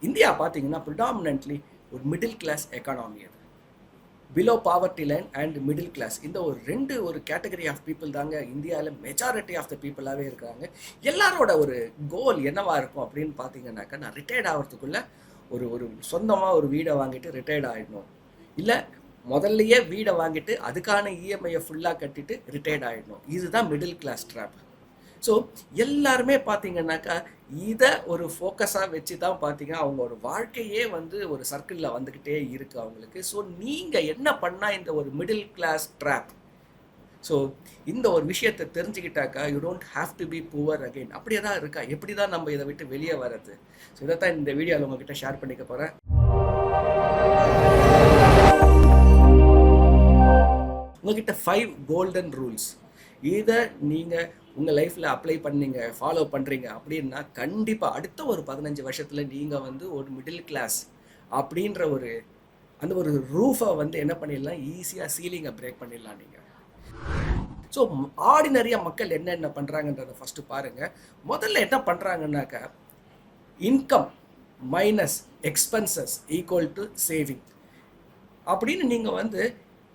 India பார்த்தீங்கன்னா predominantly ஒரு middle class economy. அது below poverty line and middle class, இந்த ஒரு கேட்டகரி ஆஃப் பீப்புள் தாங்க இந்தியாவில் மெஜாரிட்டி ஆஃப் த பீப்புளாகவே இருக்காங்க. எல்லாரோட ஒரு கோல் என்னவா இருக்கும் அப்படின்னு பார்த்தீங்கன்னாக்கா, நான் ரிட்டையர்ட் ஆகிறதுக்குள்ள ஒரு ஒரு சொந்தமாக ஒரு வீடை வாங்கிட்டு ரிட்டையர்ட் ஆகிடணும், இல்லை முதல்லையே வீடை வாங்கிட்டு அதுக்கான இஎம்ஐயை ஃபுல்லாக கட்டிட்டு ரிட்டையர்ட் ஆகிடணும். இதுதான் மிடில் கிளாஸ் ட்ராப். ஸோ எல்லாருமே பார்த்தீங்கன்னாக்கா இதை ஒரு ஃபோக்கஸாக வச்சு தான் பார்த்தீங்க அவங்களோட வாழ்க்கையே வந்து ஒரு சர்க்கிளில் வந்துக்கிட்டே இருக்குது அவங்களுக்கு. ஸோ நீங்கள் என்ன பண்ணால் இந்த ஒரு மிடில் கிளாஸ் ட்ராப், ஸோ இந்த ஒரு விஷயத்தை தெரிஞ்சுக்கிட்டாக்கா you don't have to be poor again. அப்படியே தான் இருக்கா, எப்படி தான் நம்ம இதை விட்டு வெளியே வர்றது? ஸோ இதைத்தான் இந்த வீடியோவில் உங்ககிட்ட ஷேர் பண்ணிக்க போகிறேன். உங்ககிட்ட 5 கோல்டன் ரூல்ஸ். இதை நீங்கள் உங்கள் லைஃப்பில் அப்ளை பண்ணீங்க, ஃபாலோ பண்ணுறீங்க அப்படின்னா கண்டிப்பாக அடுத்த ஒரு 15 வருஷத்தில் நீங்கள் வந்து ஒரு மிடில் கிளாஸ் அப்படின்ற அந்த ஒரு ரூஃபை வந்து என்ன பண்ணிடலாம், ஈஸியாக சீலிங்கை பிரேக் பண்ணிடலாம் நீங்கள். ஸோ ஆர்டினரியாக மக்கள் என்னென்ன பண்ணுறாங்கன்றதை ஃபஸ்ட்டு பாருங்கள். முதல்ல என்ன பண்ணுறாங்கன்னாக்கா, income minus expenses equal to saving அப்படின்னு நீங்கள் வந்து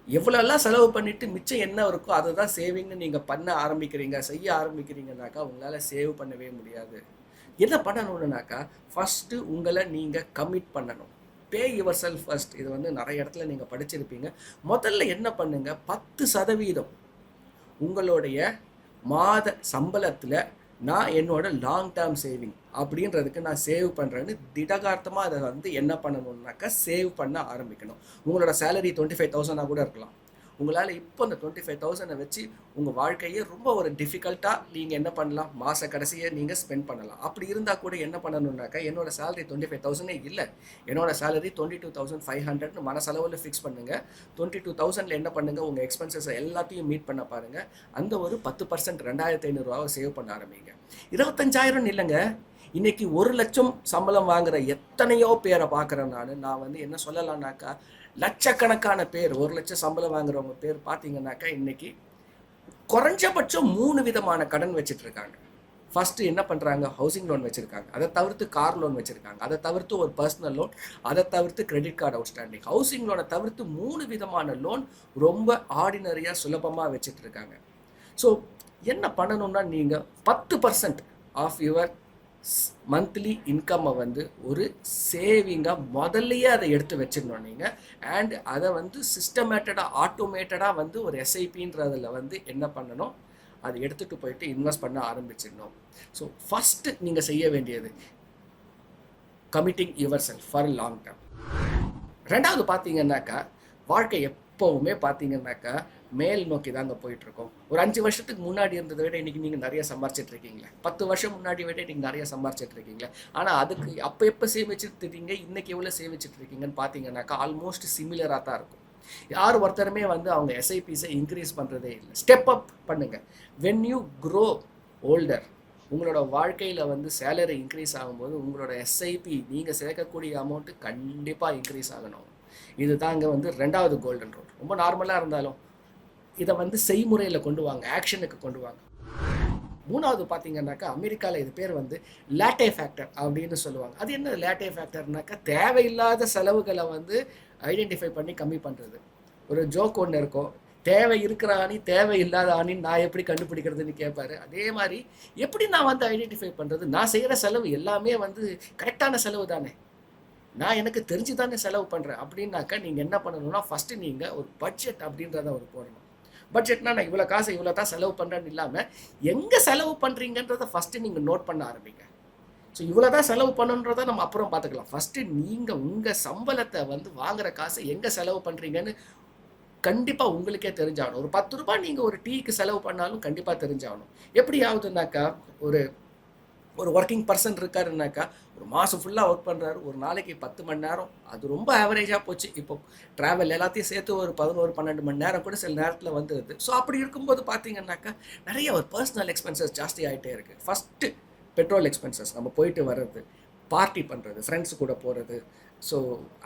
எவ்வளோலாம் செலவு பண்ணிவிட்டு மிச்சம் என்ன இருக்கோ அதை தான் சேவிங்னு நீங்கள் செய்ய ஆரம்பிக்கிறீங்கனாக்கா உங்களால் சேவ் பண்ணவே முடியாது. என்ன பண்ணணுன்னாக்கா, ஃபஸ்ட்டு உங்களை நீங்கள் கமிட் பண்ணணும். பே யுவர் செல்ஃப் ஃபர்ஸ்ட். இது வந்து நிறைய இடத்துல நீங்கள் படிச்சிருப்பீங்க. முதல்ல என்ன பண்ணுங்கள், 10% உங்களுடைய மாத சம்பளத்தில் நான் என்னோட லாங் டேர்ம் சேவிங் அப்படின்றதுக்கு நான் சேவ் பண்ணுறேன்னு திடகார்த்தமாக அதை வந்து என்ன பண்ணணுன்னாக்கா சேவ் பண்ண ஆரம்பிக்கணும். உங்களோட சேலரி 25,000 கூட இருக்கலாம். உங்களால் இப்போ அந்த 25,000 வச்சு உங்கள் வாழ்க்கையே ரொம்ப ஒரு டிஃபிகல்ட்டாக நீங்கள் என்ன பண்ணலாம், மாத கடைசியை நீங்கள் ஸ்பெண்ட் பண்ணலாம். அப்படி இருந்தால் கூட என்ன பண்ணணுன்னாக்கா, என்னோட சேலரி 25,000 இல்லை, என்னோட சேலரி 22,500 மனசளவில் ஃபிக்ஸ் பண்ணுங்கள். 22,000 என்ன பண்ணுங்கள், உங்கள் எக்ஸ்பென்சஸை எல்லாத்தையும் மீட் பண்ண பாருங்கள். அந்த ஒரு 10% 2,500 சேவ் பண்ண ஆரம்பிங்க. 25,000 இல்லைங்க, இன்றைக்கி 1,00,000 சம்பளம் வாங்குகிற எத்தனையோ பேரை பார்க்குறேன் நான் வந்து என்ன சொல்லலான்னாக்கா, லட்சக்கணக்கான பேர் 1,00,000 சம்பளம் வாங்குறவங்க பேர் பார்த்தீங்கன்னாக்கா இன்றைக்கி குறைஞ்சபட்சம் 3 விதமான கடன் வச்சுட்டு இருக்காங்க. ஃபஸ்ட்டு என்ன பண்ணுறாங்க, ஹவுசிங் லோன் வச்சுருக்காங்க, அதை தவிர்த்து கார் லோன் வச்சுருக்காங்க, அதை தவிர்த்து ஒரு பர்சனல் லோன், அதை தவிர்த்து கிரெடிட் கார்டு அவுட்ஸ்டாண்டிங். ஹவுசிங் லோனை தவிர்த்து 3 விதமான லோன் ரொம்ப ஆர்டினரியாக சுலபமாக வச்சுட்டு இருக்காங்க. ஸோ என்ன பண்ணணும்னா, நீங்கள் 10% ஆஃப் யுவர் மந்த்லி இன்கம்மை வந்து ஒரு சேவிங்காக முதல்லையே அதை எடுத்து வச்சிடணும் நீங்கள். அண்ட் அதை வந்து சிஸ்டமேட்டடாக ஆட்டோமேட்டடாக வந்து ஒரு எஸ்ஐபின்றதில் வந்து என்ன பண்ணணும், அதை எடுத்துகிட்டு போயிட்டு இன்வெஸ்ட் பண்ண ஆரம்பிச்சிடணும். ஸோ ஃபஸ்ட்டு நீங்கள் செய்ய வேண்டியது committing your self for long term. ரெண்டாவது பார்த்தீங்கன்னாக்கா, வாழ்க்கை எப்போவுமே பார்த்தீங்கன்னாக்கா மேல் நோக்கி தாங்க போயிட்டுருக்கோம். ஒரு 5 வருஷத்துக்கு முன்னாடி இருந்ததை விட இன்றைக்கி நீங்கள் நிறைய சம்பாரிச்சிட்டு இருக்கீங்களே, 10 வருஷம் முன்னாடி விட நீங்கள் நிறைய சம்பாரிச்சிட்டு இருக்கீங்களே. ஆனால் அதுக்கு அப்போ எப்போ சேமிச்சுட்டு இருக்கீங்க, இன்றைக்கி எவ்வளோ சேமிச்சுட்டு இருக்கீங்கன்னு பார்த்தீங்கன்னாக்கா ஆல்மோஸ்ட் சிமிலராக தான் இருக்கும். யார் ஒருத்தருமே வந்து அவங்க எஸ்ஐபிஸை இன்க்ரீஸ் பண்ணுறதே இல்லை. ஸ்டெப் அப் பண்ணுங்கள். வென் யூ க்ரோ ஓல்டர், உங்களோட வாழ்க்கையில் வந்து சேலரி இன்க்ரீஸ் ஆகும்போது உங்களோட எஸ்ஐபி நீங்கள் சேர்க்கக்கூடிய அமௌண்ட்டு கண்டிப்பாக இன்க்ரீஸ் ஆகணும். இது தாங்க வந்து ரெண்டாவது கோல்டன் ரூல். ரொம்ப நார்மலாக இருந்தாலும் இதை வந்து செய்முறையில் கொண்டு வாங்க, ஆக்ஷனுக்கு கொண்டு வாங்க. மூணாவது பார்த்தீங்கன்னாக்கா, அமெரிக்காவில் இது பேர் வந்து லேட்டே ஃபேக்டர் அப்படின்னு சொல்லுவாங்க. அது என்ன லேட்டே ஃபேக்டர்னாக்கா, தேவையில்லாத செலவுகளை வந்து ஐடென்டிஃபை பண்ணி கம்மி பண்ணுறது. ஒரு ஜோக் ஒன்று இருக்கும், தேவை இருக்கிற ஆணி தேவையில்லாத ஆணின்னு நான் எப்படி கண்டுபிடிக்கிறதுன்னு கேட்பாரு. அதே மாதிரி எப்படி நான் வந்து ஐடென்டிஃபை பண்ணுறது, நான் செய்கிற செலவு எல்லாமே வந்து கரெக்டான செலவு தானே, நான் எனக்கு தெரிஞ்சு தானே செலவு பண்ணுறேன் அப்படின்னாக்கா நீங்கள் என்ன பண்ணணும்னா, ஃபஸ்ட்டு நீங்கள் ஒரு பட்ஜெட் அப்படின்றத ஒரு போடணும். பட்ஜெட்னா நான் இவ்வளோ காசை இவ்வளோ தான் செலவு பண்ணுறேன்னு இல்லாமல் எங்கே செலவு பண்ணுறீங்கன்றதை ஃபஸ்ட்டு நீங்கள் நோட் பண்ண ஆரம்பிங்க. ஸோ இவ்வளோ தான் செலவு பண்ணுன்றதை நம்ம அப்புறம் பார்த்துக்கலாம். ஃபஸ்ட்டு நீங்கள் உங்கள் சம்பளத்தை வந்து வாங்குகிற காசை எங்கே செலவு பண்ணுறீங்கன்னு கண்டிப்பாக உங்களுக்கே தெரிஞ்சாகணும். ஒரு 10 ரூபாய் நீங்கள் ஒரு டீக்கு செலவு பண்ணாலும் கண்டிப்பாக தெரிஞ்சாகணும். எப்படி ஆகுதுன்னாக்கா, ஒரு ஒர்க்கிங் பர்சன் இருக்காருனாக்கா ஒரு மாதம் ஃபுல்லாக ஒர்க் பண்ணுறாரு, ஒரு நாளைக்கு 10 மணி நேரம், அது ரொம்ப ஆவரேஜாக போச்சு. இப்போ ட்ராவல் எல்லாத்தையும் சேர்த்து ஒரு 11-12 மணி நேரம் கூட சில நேரத்தில் வந்துடுது. ஸோ அப்படி இருக்கும்போது பார்த்தீங்கன்னாக்கா நிறைய ஒரு பர்சனல் எக்ஸ்பென்சஸ் ஜாஸ்தி ஆகிட்டே இருக்குது. ஃபஸ்ட்டு பெட்ரோல் எக்ஸ்பென்சஸ், நம்ம போயிட்டு வர்றது, பார்ட்டி பண்ணுறது, ஃப்ரெண்ட்ஸு கூட போகிறது, ஸோ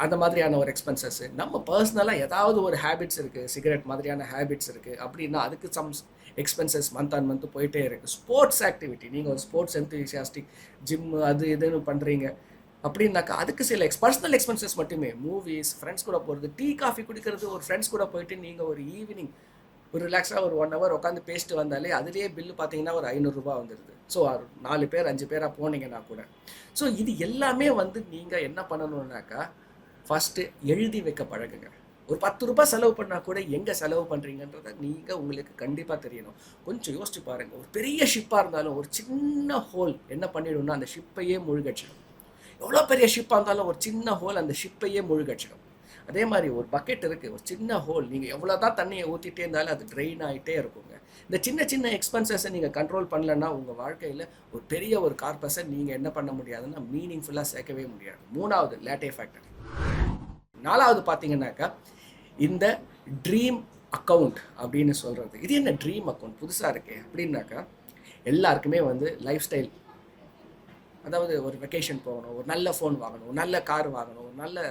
அந்த மாதிரியான ஒரு எக்ஸ்பென்சஸ்ஸு. நம்ம பர்சனலாக ஏதாவது ஒரு ஹேபிட்ஸ் இருக்குது, சிகரெட் மாதிரியான ஹேபிட்ஸ் இருக்குது அப்படின்னா அதுக்கு some expenses month on month போயிட்டே இருக்குது. ஸ்போர்ட்ஸ் ஆக்டிவிட்டி, நீங்கள் ஒரு ஸ்போர்ட்ஸ் என்தூசியாஸ்டிக், ஜிம்மு அது இதுன்னு பண்ணுறீங்க அப்படின்னாக்கா அதுக்கு சில பர்சனல் எக்ஸ்பென்சஸ் மட்டுமே, மூவிஸ், ஃப்ரெண்ட்ஸ் கூட போகிறது, டீ காஃபி குடிக்கிறது, ஒரு ஃப்ரெண்ட்ஸ் கூட போயிட்டு நீங்கள் ஒரு ஈவினிங் ஒரு ரிலாக்ஸாக ஒரு 1 hour உட்காந்து பேசிட்டு வந்தாலே அதுலேயே பில்லு பார்த்தீங்கன்னா ஒரு 500 ரூபா வந்துடுது. ஸோ 4 பேர் 5 பேராக போனீங்கன்னா கூட. ஸோ இது எல்லாமே வந்து நீங்கள் என்ன பண்ணணுன்னாக்கா ஃபஸ்ட்டு எழுதி வைக்க பழகுங்க. ஒரு 10 ரூபாய் செலவு பண்ணால் கூட எங்கே செலவு பண்ணுறீங்கன்றதை நீங்கள் உங்களுக்கு கண்டிப்பாக தெரியணும். கொஞ்சம் யோசிச்சு பாருங்கள். ஒரு பெரிய ஷிப்பாக இருந்தாலும் ஒரு சின்ன ஹோல் என்ன பண்ணிடும்னா அந்த ஷிப்பையே முழுகடிச்சிடும். எவ்வளோ பெரிய ஷிப்பாக இருந்தாலும் ஒரு சின்ன ஹோல் அந்த ஷிப்பையே முழுகடிச்சிடும். அதே மாதிரி ஒரு பக்கெட் இருக்குது, ஒரு சின்ன ஹோல், நீங்கள் எவ்வளோ தான் தண்ணியை ஊற்றிட்டே இருந்தாலும் அது ட்ரெயின் ஆகிட்டே இருக்குங்க. இந்த சின்ன சின்ன எக்ஸ்பென்சஸை நீங்கள் கண்ட்ரோல் பண்ணலன்னா உங்கள் வாழ்க்கையில் ஒரு பெரிய ஒரு கார்பஸை நீங்கள் என்ன பண்ண முடியாதுன்னா மீனிங்ஃபுல்லாக சேர்க்கவே முடியாது. 3வது லேட்டே ஃபேக்டர். 4வது பார்த்தீங்கன்னாக்கா இந்த ட்ரீம் அக்கௌண்ட் அப்படின்னு சொல்கிறது. இது என்ன ட்ரீம் அக்கௌண்ட் புதுசாக இருக்கே அப்படின்னாக்கா, எல்லாருக்குமே வந்து லைஃப் ஸ்டைல், அதாவது ஒரு வெக்கேஷன் போகணும், ஒரு நல்ல ஃபோன் வாங்கணும், ஒரு நல்ல கார் வாங்கணும், ஒரு நல்ல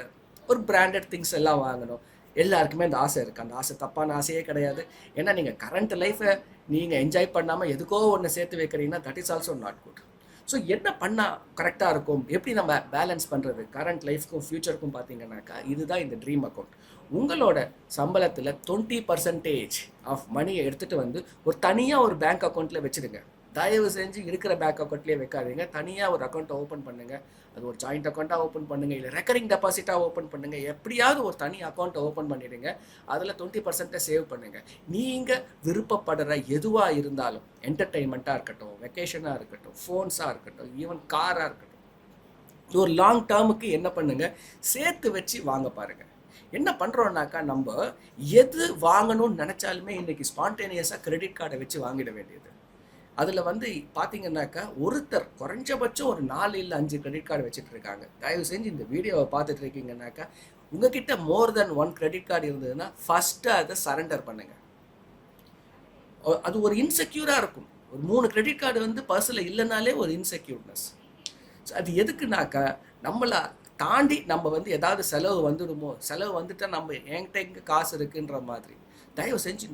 ஒரு பிராண்டட் திங்ஸ் எல்லாம் வாங்கணும். எல்லாருக்குமே அந்த ஆசை இருக்குது. அந்த ஆசை தப்பான ஆசையே கிடையாது. ஏன்னா நீங்கள் கரண்ட் லைஃப்பை நீங்கள் என்ஜாய் பண்ணாமல் எதுக்கோ ஒன்று சேர்த்து வைக்கிறீங்கன்னா that is also not good. So என்ன பண்ணால் கரெக்டாக இருக்கும், எப்படி நம்ம பேலன்ஸ் பண்ணுறது கரண்ட் லைஃப்க்கும் ஃப்யூச்சருக்கும் பார்த்தீங்கன்னாக்கா இதுதான் இந்த ட்ரீம் அக்கௌண்ட். உங்களோட சம்பளத்தில் 20% ஆஃப் மணியை எடுத்துகிட்டு வந்து ஒரு தனியாக ஒரு பேங்க் அக்கௌண்ட்டில் வச்சுடுங்க. தயவு செஞ்சு இருக்கிற பேங்க் அக்கௌண்ட்லேயே வைக்காதீங்க. தனியாக ஒரு அக்கௌண்ட்டை ஓப்பன் பண்ணுங்கள். அது ஒரு ஜாயிண்ட் அக்கௌண்ட்டாக ஓப்பன் பண்ணுங்கள், இல்லை ரெக்கரிங் டெபாசிட்டாக ஓப்பன் பண்ணுங்கள். எப்படியாவது ஒரு தனி அக்கௌண்ட்டை ஓப்பன் பண்ணிவிடுங்க. அதில் 20% சேவ் பண்ணுங்கள். நீங்கள் விருப்பப்படுற எதுவாக இருந்தாலும், என்டர்டெயின்மெண்ட்டாக இருக்கட்டும், வெக்கேஷனாக இருக்கட்டும், ஃபோன்ஸாக இருக்கட்டும், ஈவன் காராக இருக்கட்டும், ஒரு லாங் டேர்முக்கு என்ன பண்ணுங்கள், சேர்த்து வச்சு வாங்க பாருங்கள். என்ன பண்ணுறோன்னாக்கா நம்ம எது வாங்கணும்னு நினச்சாலுமே இன்றைக்கி ஸ்பான்டேனியஸாக கிரெடிட் கார்டை வச்சு வாங்கிட வேண்டியது. அதில் வந்து பார்த்தீங்கன்னாக்கா ஒருத்தர் குறைஞ்சபட்சம் ஒரு 4 இல்லை 5 கிரெடிட் கார்டு வச்சுட்டு இருக்காங்க. தயவு செஞ்சு இந்த வீடியோவை பார்த்துட்டு இருக்கீங்கன்னாக்கா உங்ககிட்ட மோர் தென் 1 கிரெடிட் கார்டு இருந்ததுன்னா ஃபஸ்ட்டு அதை சரண்டர் பண்ணுங்கள். அது ஒரு இன்செக்யூராக இருக்கும். ஒரு 3 கிரெடிட் கார்டு வந்து பர்ஸில் இல்லைனாலே ஒரு இன்செக்யூர்னஸ். அது எதுக்குனாக்கா நம்மளை தாண்டி நம்ம வந்து ஏதாவது செலவு வந்துடுமோ, செலவு வந்துட்டால் நம்ம என்கிட்ட எங்கே காசு இருக்குன்ற மாதிரி. தயவு செஞ்சு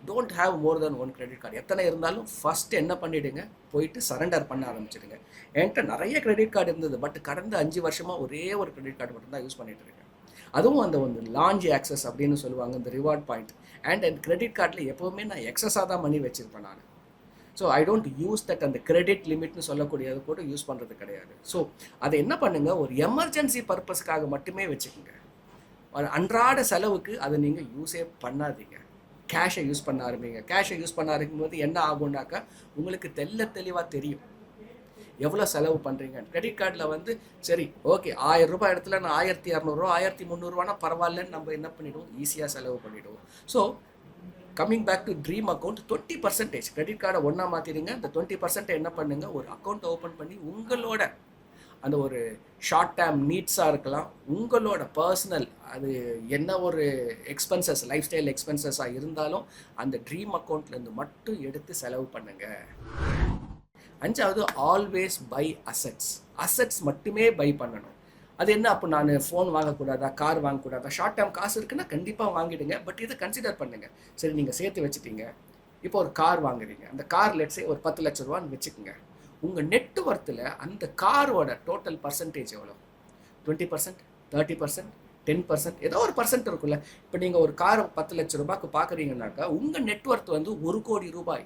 don't have more then 1 credit card. எத்தனை இருந்தாலும் ஃபஸ்ட்டு என்ன பண்ணிவிடுங்க, போயிட்டு சரண்டர் பண்ண ஆரம்பிச்சிடுங்க. என்கிட்ட நிறைய கிரெடிட் கார்டு இருந்தது, பட் கடந்த 5 வருஷமாக ஒரே ஒரு கிரெடிட் கார்டு மட்டும் தான் யூஸ் பண்ணிட்டு இருக்கேன். அதுவும் அந்த வந்து லான்ச் ஆக்சஸ் அப்படின்னு சொல்லுவாங்க, இந்த ரிவார்ட் பாயிண்ட். அண்ட் அந்த கிரெடிட் கார்டில் எப்போவுமே நான் எக்ஸஸாக தான் மணி வச்சுருப்பேன் நான். So I don't use that. அந்த கிரெடிட் லிமிட்னு சொல்லக்கூடியது கூட யூஸ் பண்ணுறது கிடையாது. ஸோ அதை என்ன பண்ணுங்கள், ஒரு எமர்ஜென்சி பர்பஸ்க்காக மட்டுமே வச்சுக்கோங்க. ஒரு அன்றாட செலவுக்கு அதை நீங்கள் யூஸே பண்ணாதீங்க. கேஷை யூஸ் பண்ண ஆரம்பிங்க. கேஷை யூஸ் பண்ண ஆரம்பிக்கும்போது என்ன ஆகும்னாக்கா உங்களுக்கு தெளிவாக தெரியும் எவ்வளோ செலவு பண்ணுறீங்க. கிரெடிட் கார்டில் வந்து சரி ஓகே 1000 ரூபாய் இடத்துல நான் 1200 1300 பரவாயில்லன்னு நம்ம என்ன பண்ணிவிடுவோம், ஈஸியாக செலவு பண்ணிவிடுவோம். So coming back to dream account, 20% credit கார்டை ஒன்றா மாற்றிடுங்க. இந்த 20% என்ன பண்ணுங்கள், ஒரு அக்கௌண்ட்டை ஓப்பன் பண்ணி உங்களோட அந்த ஒரு ஷார்ட் டேர்ம் நீட்ஸாக இருக்கலாம், உங்களோட பர்சனல் அது என்ன ஒரு எக்ஸ்பென்சஸ் லைஃப் ஸ்டைல் எக்ஸ்பென்சஸாக இருந்தாலும் அந்த ட்ரீம் அக்கௌண்ட்லேருந்து மட்டும் எடுத்து செலவு பண்ணுங்கள். 5வது ஆல்வேஸ் பை அசெட்ஸ் மட்டுமே பை பண்ணணும். அது என்ன, அப்போ நான் ஃபோன் வாங்கக்கூடாதா, கார் வாங்கக்கூடாதா? ஷார்ட் டேர்ம் காசு இருக்குன்னா கண்டிப்பாக வாங்கிடுங்க. பட் இதை கன்சிடர் பண்ணுங்கள். சரி நீங்கள் சேர்த்து வச்சுட்டீங்க, இப்போ ஒரு கார் வாங்குறீங்க. அந்த கார் லெட்ஸே ஒரு 10 லட்ச ரூபான்னு வச்சுக்கோங்க. உங்கள் நெட்வொர்த்தில் அந்த காரோட டோட்டல் பர்சன்டேஜ் எவ்வளோ? 20%, 30%, 10%, ஏதோ ஒரு பர்சன்ட் இருக்குல்ல. இப்போ நீங்கள் ஒரு கார் 10 லட்ச ரூபாய்க்கு பார்க்குறீங்கன்னாக்கா உங்கள் நெட்வொர்த் வந்து 1 கோடி ரூபாய்.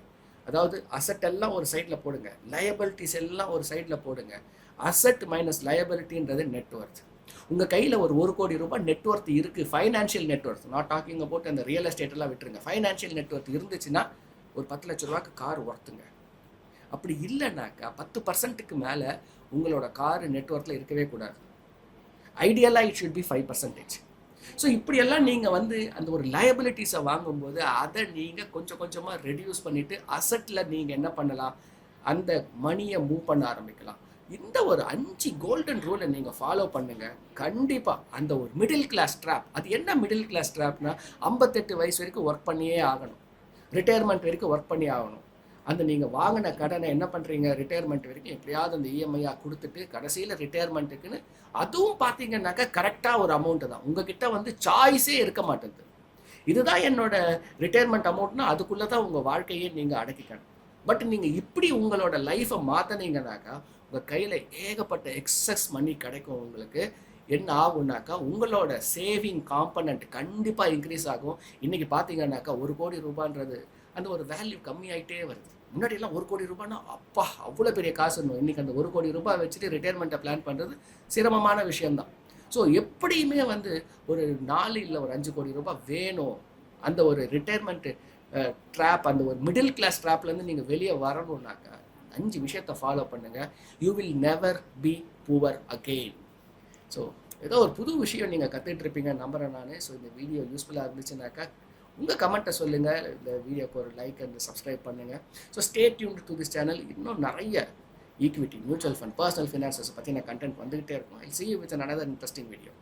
அதாவது அசட் எல்லாம் ஒரு சைடில் போடுங்க, லயபிலிட்டிஸ் எல்லாம் ஒரு சைடில் போடுங்க. அசட் மைனஸ் லயபிலிட்டின்றது நெட்வொர்த். உங்கள் கையில் ஒரு 1 கோடி ரூபாய் நெட்வொர்த் இருக்குது, financial net worth. Not talking about அந்த ரியல் எஸ்டேட்டெல்லாம் விட்டுருங்க. ஃபைனான்ஷியல் நெட்வொர்த் இருந்துச்சுன்னா ஒரு 10 லட்ச ரூபாய்க்கு கார் ஒர்த்துங்க. அப்படி இல்லைனாக்கா 10%க்கு மேலே உங்களோட கார் நெட்வொர்க்கில் இருக்கவே கூடாது. ஐடியலாக இட் ஷுட் பி 5%. ஸோ இப்படியெல்லாம் நீங்கள் வந்து அந்த ஒரு லயபிலிட்டிஸை வாங்கும்போது அதை நீங்கள் கொஞ்சம் கொஞ்சமாக ரெடியூஸ் பண்ணிவிட்டு அசட்டில் நீங்கள் என்ன பண்ணலாம், அந்த மணியை மூவ் பண்ண ஆரம்பிக்கலாம். இந்த ஒரு 5 கோல்டன் ரூலை நீங்கள் ஃபாலோ பண்ணுங்கள். கண்டிப்பாக அந்த ஒரு மிடில் கிளாஸ் ட்ராப், அது என்ன மிடில் கிளாஸ் ட்ராப்னா 58 வயசு வரைக்கும் ஒர்க் பண்ணியே ஆகணும், ரிட்டையர்மெண்ட் வரைக்கும் ஒர்க் பண்ணி ஆகணும். அந்த நீங்கள் வாங்கின கடனை என்ன பண்ணுறீங்க, ரிட்டையர்மெண்ட் வரைக்கும் எப்படியாவது அந்த இஎம்ஐயாக கொடுத்துட்டு கடைசியில் ரிட்டையர்மெண்ட்டுக்குன்னு அதுவும் பார்த்தீங்கன்னாக்கா கரெக்டாக ஒரு அமௌண்ட்டு தான். உங்ககிட்ட வந்து சாய்ஸே இருக்க மாட்டேங்குது. இதுதான் என்னோட ரிட்டையர்மெண்ட் அமௌண்ட்னா அதுக்குள்ளே தான் உங்கள் வாழ்க்கையே நீங்கள் அடக்கிக்கணும். பட் நீங்கள் இப்படி உங்களோட லைஃப்பை மாற்றினீங்கன்னாக்கா உங்கள் கையில் ஏகப்பட்ட எக்ஸஸ் மணி கிடைக்கும். உங்களுக்கு என்ன ஆகும்னாக்கா உங்களோட சேவிங் காம்பனண்ட் கண்டிப்பாக இன்க்ரீஸ் ஆகும். இன்றைக்கி பார்த்தீங்கன்னாக்கா 1 கோடி ரூபான்றது அந்த ஒரு வேல்யூ கம்மியாயிட்டே வருது. முன்னாடியெல்லாம் 1 கோடி ரூபாய்னா அப்பா அவ்வளோ பெரிய காசு இருந்தோம். இன்றைக்கி அந்த 1 கோடி ரூபாய் வச்சுட்டு ரிட்டையர்மெண்ட்டை பிளான் பண்ணுறது சிரமமான விஷயம்தான். ஸோ எப்படியுமே வந்து ஒரு 4 இல்லை ஒரு 5 கோடி ரூபாய் வேணும். அந்த ஒரு ரிட்டையர்மெண்ட்டு ட்ராப், அந்த ஒரு மிடில் கிளாஸ் ட்ராப்லேருந்து நீங்கள் வெளியே வரணுன்னாக்கா 5 விஷயத்தை ஃபாலோ பண்ணுங்கள். You will never be poor again. So ஏதோ ஒரு புது விஷயம் நீங்கள் கற்றுட்ருப்பீங்க நம்புகிறேன் நான். ஸோ இந்த வீடியோ யூஸ்ஃபுல்லாக இருந்துச்சுனாக்கா உங்கள் கமெண்ட்டை சொல்லுங்கள். இந்த வீடியோக்கு ஒரு லைக் அண்ட் சப்ஸ்கிரைப் பண்ணுங்கள். So stay tuned to this channel. இன்னும் நிறைய equity, mutual fund, personal finances பற்றின கண்டென்ட் வந்துகிட்டே இருக்கும். ஐ see you with another interesting video.